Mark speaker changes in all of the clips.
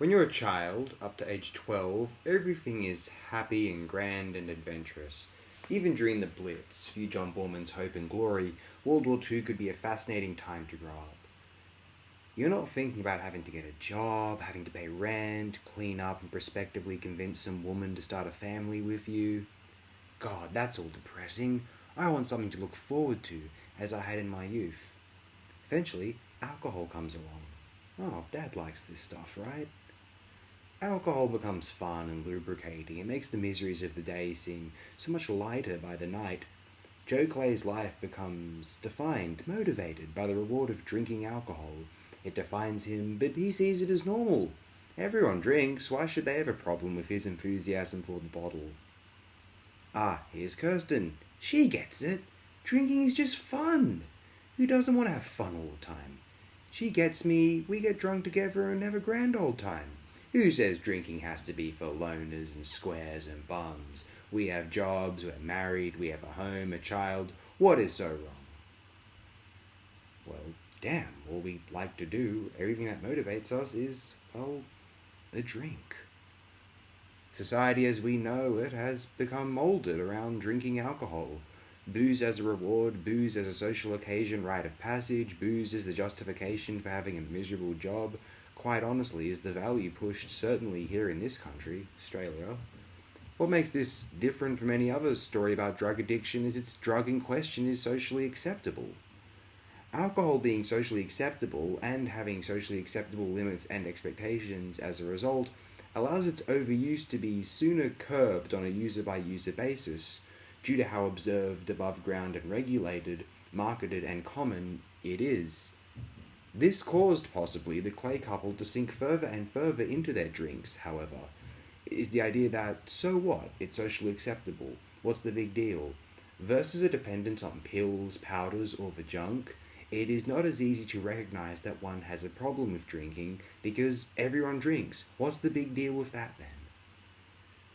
Speaker 1: When you're a child, up to age 12, everything is happy and grand and adventurous. Even during the Blitz, Hugh John Borman's Hope and Glory, World War II could be a fascinating time to grow up. You're not thinking about having to get a job, having to pay rent, clean up, and prospectively convince some woman to start a family with you. God, that's all depressing. I want something to look forward to, as I had in my youth. Eventually, alcohol comes along. Oh, Dad likes this stuff, right? Alcohol becomes fun and lubricating. It makes the miseries of the day seem so much lighter by the night. Joe Clay's life becomes defined, motivated by the reward of drinking alcohol. It defines him, but he sees it as normal. Everyone drinks, why should they have a problem with his enthusiasm for the bottle? Ah, here's Kirsten. She gets it. Drinking is just fun. Who doesn't want to have fun all the time? She gets me, we get drunk together and have a grand old time. Who says drinking has to be for loners and squares and bums? We have jobs, we're married, we have a home, a child. What is so wrong? Well, damn, all we like to do, everything that motivates us is, well, the drink. Society as we know it has become molded around drinking alcohol. Booze as a reward, booze as a social occasion, rite of passage, booze as the justification for having a miserable job. Quite honestly, is the value pushed certainly here in this country, Australia. What makes this different from any other story about drug addiction is its drug in question is socially acceptable. Alcohol being socially acceptable and having socially acceptable limits and expectations as a result allows its overuse to be sooner curbed on a user-by-user basis due to how observed, above ground and regulated, marketed and common it is. This caused possibly the Clay couple to sink further and further into their drinks, however, is the idea that, so what, it's socially acceptable, what's the big deal? Versus a dependence on pills, powders or the junk, it is not as easy to recognize that one has a problem with drinking because everyone drinks. What's the big deal with that then?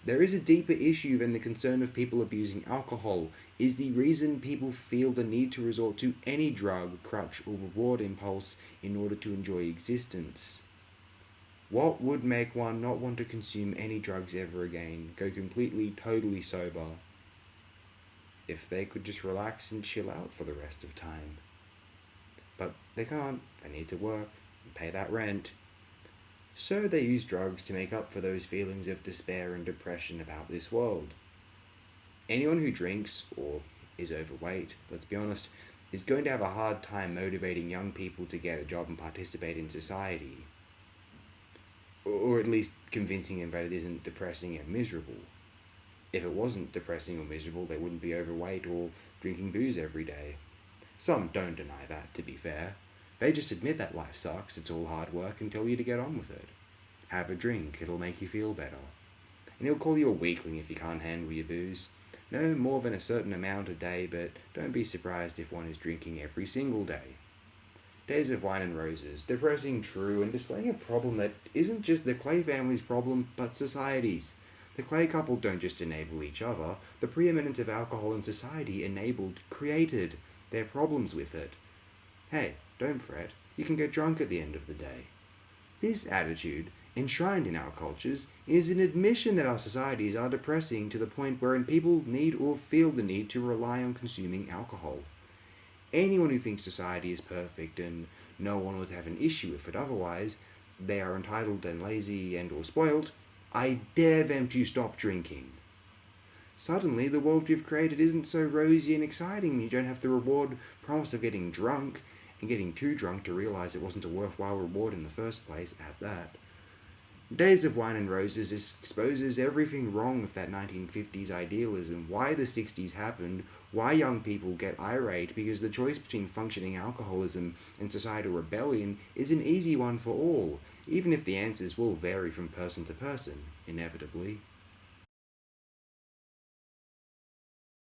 Speaker 1: There is a deeper issue than the concern of people abusing alcohol, is the reason people feel the need to resort to any drug, crutch or reward impulse in order to enjoy existence. What would make one not want to consume any drugs ever again, go completely, totally sober? If they could just relax and chill out for the rest of time. But they can't, they need to work and pay that rent. So they use drugs to make up for those feelings of despair and depression about this world. Anyone who drinks, or is overweight, let's be honest, is going to have a hard time motivating young people to get a job and participate in society. Or at least convincing them that it isn't depressing and miserable. If it wasn't depressing or miserable, they wouldn't be overweight or drinking booze every day. Some don't deny that, to be fair. They just admit that life sucks, it's all hard work, and tell you to get on with it. Have a drink, it'll make you feel better. And he'll call you a weakling if you can't handle your booze. No more than a certain amount a day, but don't be surprised if one is drinking every single day. Days of Wine and Roses, depressing, true, and displaying a problem that isn't just the Clay family's problem, but society's. The Clay couple don't just enable each other, the preeminence of alcohol in society created their problems with it. Hey, don't fret, you can get drunk at the end of the day. This attitude, enshrined in our cultures, is an admission that our societies are depressing to the point wherein people need or feel the need to rely on consuming alcohol. Anyone who thinks society is perfect and no one would have an issue with it otherwise, they are entitled and lazy and or spoiled, I dare them to stop drinking. Suddenly, the world you've created isn't so rosy and exciting. You don't have the reward promise of getting drunk, and getting too drunk to realize it wasn't a worthwhile reward in the first place at that. Days of Wine and Roses exposes everything wrong with that 1950s idealism, why the 60s happened, why young people get irate, because the choice between functioning alcoholism and societal rebellion is an easy one for all, even if the answers will vary from person to person, inevitably.